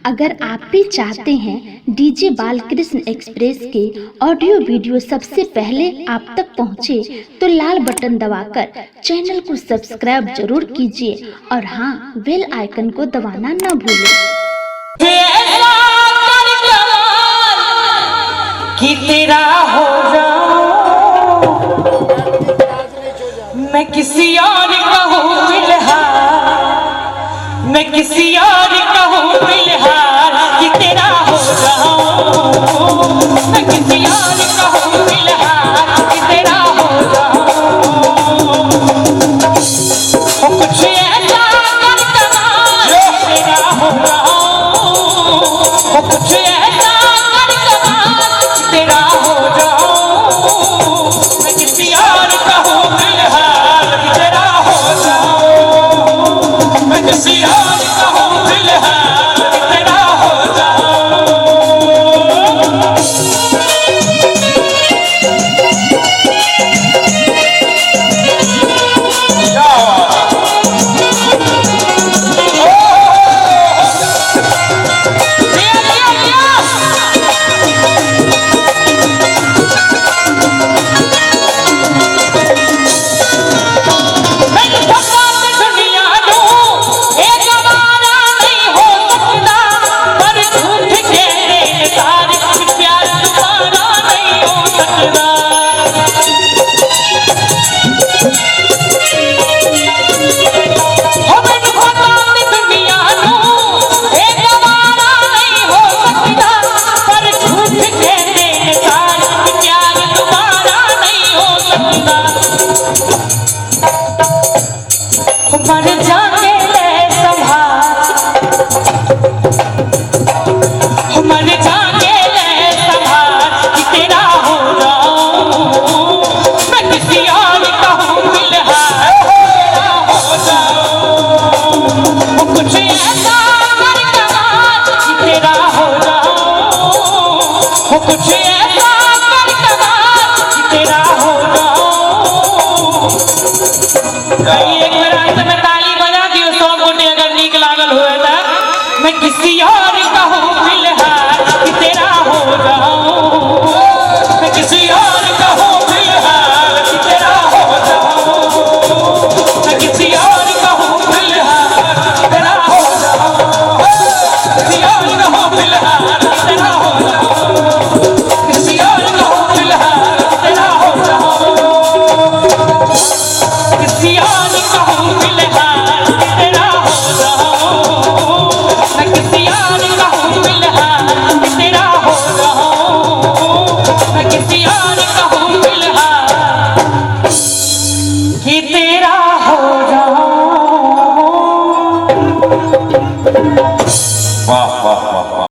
अगर आप भी चाहते हैं डीजे बालकृष्ण एक्सप्रेस के ऑडियो वीडियो सबसे पहले आप तक पहुंचे, तो लाल बटन दबाकर चैनल को सब्सक्राइब जरूर कीजिए और हाँ, बेल आइकन को दबाना न भूलें। कि तेरा हो जाऊं मैं किसी और कहूँ फिलहाल, मैं किसी और कहूँ फिलहाल कि तेरा हो जाऊं, मैं किसी और कहूँ फिलहाल कि तेरा हो जाऊं। वो कुछ ऐसा कर कमाल तेरा हो जाऊं, वो कुछ ऐसा कर कमाल तेरा हो जाऊं, मैं किसी और कहूँ फिलहाल कि तेरा हो जाऊं, मैं किसी और कहूँ फिलहाल कि तेरा हो जाऊं। मर जाने ले संभाल, मर जाने ले संभाल कि तेरा हो जाऊं, मैं किसी और कहूँ फिलहाल तेरा हो जाऊं। वो कुछ ऐसा कर कमाल कि तेरा हो जाऊं, वो कुछ ऐसा कर कमाल कि तेरा हो जाऊं। एक बार में ताली बजा दियो, 100 गोटे अगर नीक लागल हुए था। मैं किसी और कहूँ फिलहाल कि तेरा हो जाऊं, मैं किसी और कहूँ फिलहाल कि तेरा हो जाऊं, मैं किसी और कहूँ फिलहाल कि तेरा हो जाऊं, किसी और कहूँ फिलहाल कि तेरा हो जाऊं, किसी और कहूँ फिलहाल कि तेरा हो जाऊं, किसी और कहूँ फिलहाल कि तेरा हो जाऊं, मैं किसी और कहूँ फिलहाल कि तेरा हो जाऊं, मैं किसी और कहूँ फिलहाल कि तेरा हो जाऊं।